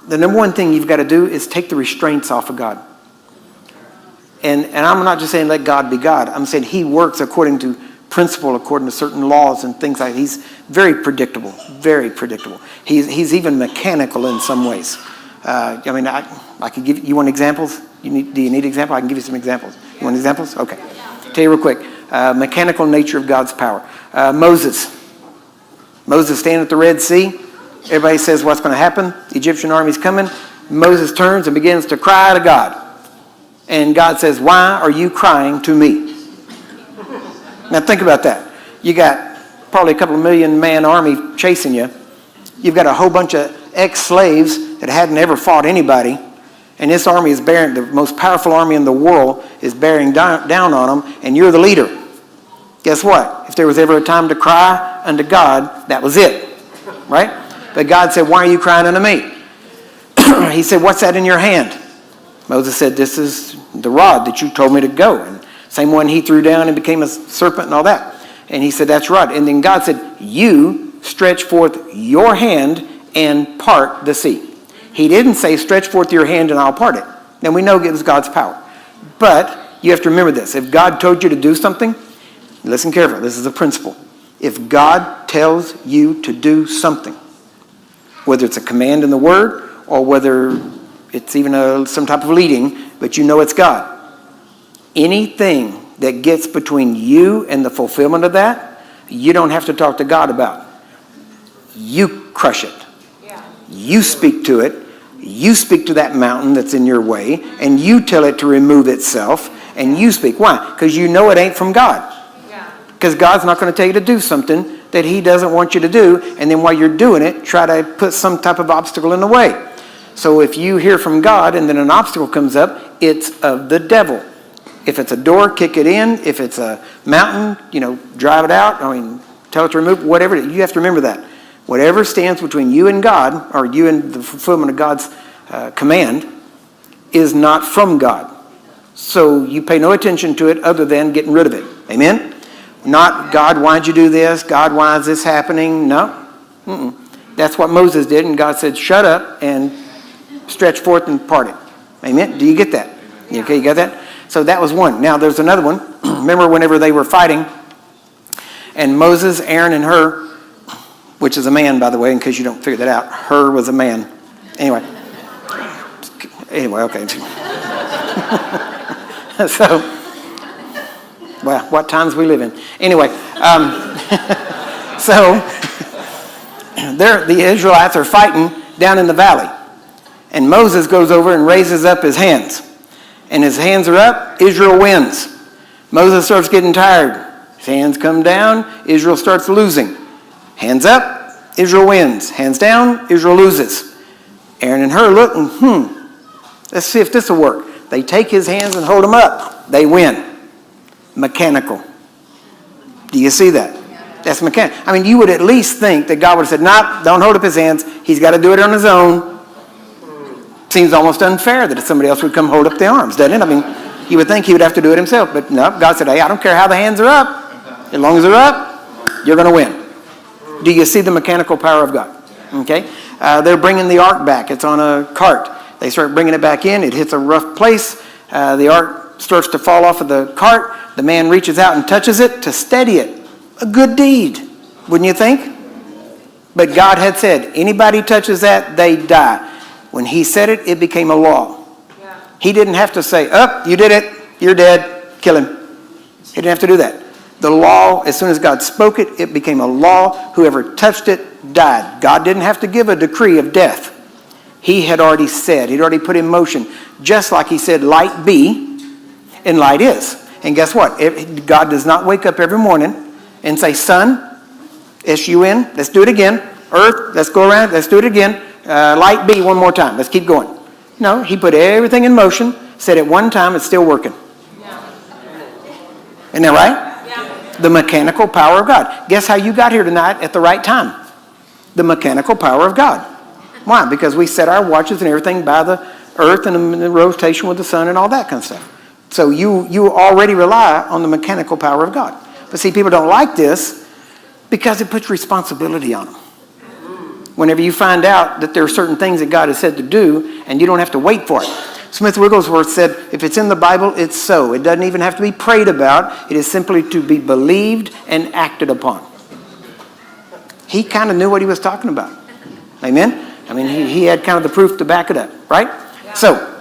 the number one thing you've got to do is take the restraints off of God. And I'm not just saying let God be God. I'm saying he works according to principle, according to certain laws and things like that. He's very predictable, very predictable. He's even mechanical in some ways. I could give you want examples? Do you need examples? I can give you some examples. You want examples? Okay. Tell you real quick. Mechanical nature of God's power. Moses standing at the Red Sea. Everybody says what's going to happen. The Egyptian army's coming. Moses turns and begins to cry to God. And God says, why are you crying to me? Now think about that. You got probably a couple of million-man army chasing you. You've got a whole bunch of ex-slaves that hadn't ever fought anybody. And this army is bearing, the most powerful army in the world is bearing down on them, and you're the leader. Guess what? If there was ever a time to cry unto God, that was it. Right? But God said, why are you crying unto me? He said, what's that in your hand? Moses said, this is the rod that you told me to go. And same one he threw down and became a serpent and all that. And he said, that's right. And then God said, you stretch forth your hand and part the sea. He didn't say, stretch forth your hand and I'll part it. Now we know it was God's power. But you have to remember this. If God told you to do something, listen carefully, this is a principle. If God tells you to do something, whether it's a command in the word or whether it's even some type of leading, but you know it's God. Anything that gets between you and the fulfillment of that, you don't have to talk to God about. You crush it. Yeah. You speak to it. You speak to that mountain that's in your way, and you tell it to remove itself, and you speak. Why? Because you know it ain't from God. Because God's not going to tell you to do something that he doesn't want you to do, and then while you're doing it, try to put some type of obstacle in the way. So if you hear from God and then an obstacle comes up, it's of the devil. If it's a door, kick it in. If it's a mountain, drive it out. Tell it to remove, whatever. You have to remember that. Whatever stands between you and God, or you and the fulfillment of God's command, is not from God. So you pay no attention to it other than getting rid of it. Amen? Not, God, why'd you do this? God, why is this happening? No. That's what Moses did, and God said, shut up and stretch forth and part it. Amen? Do you get that? Okay, you got that? So that was one. Now there's another one. Remember whenever they were fighting, and Moses, Aaron, and Hur, which is a man, by the way, in case you don't figure that out. Hur was a man. Anyway, okay. So, well, what times we live in. Anyway, so the Israelites are fighting down in the valley. And Moses goes over and raises up his hands. And his hands are up, Israel wins. Moses starts getting tired. His hands come down, Israel starts losing. Hands up, Israel wins. Hands down, Israel loses. Aaron and Hur look, let's see if this will work. They take his hands and hold them up. They win. Mechanical. Do you see that? That's mechanical. You would at least think that God would have said, nah, don't hold up his hands. He's got to do it on his own. Seems almost unfair that somebody else would come hold up the arms, doesn't it? You would think he would have to do it himself. But no, God said, hey, I don't care how the hands are up. As long as they're up, you're going to win. Do you see the mechanical power of God? Okay. They're bringing the ark back. It's on a cart. They start bringing it back in. It hits a rough place. The ark starts to fall off of the cart. The man reaches out and touches it to steady it. A good deed, wouldn't you think? But God had said, anybody touches that, they die. When he said it, it became a law. Yeah. He didn't have to say, you did it, you're dead, kill him. He didn't have to do that. The law, as soon as God spoke it, it became a law. Whoever touched it died. God didn't have to give a decree of death. He had already said, he'd already put in motion, just like he said, light be, and light is. And guess what? God does not wake up every morning and say, sun, S-U-N, let's do it again. Earth, let's go around, let's do it again. Light be one more time, let's keep going. No, he put everything in motion, said at one time, it's still working. Yeah. Isn't that right? Yeah. The mechanical power of God. Guess how you got here tonight at the right time? The mechanical power of God. Why? Because we set our watches and everything by the earth and the rotation with the sun and all that kind of stuff. So you already rely on the mechanical power of God. But see, people don't like this because it puts responsibility on them. whenever you find out that there are certain things that God has said to do, and you don't have to wait for it. Smith Wigglesworth said, if it's in the Bible, it's so. It doesn't even have to be prayed about. It is simply to be believed and acted upon. He kind of knew what he was talking about. Amen? I mean, he had kind of the proof to back it up, right? So,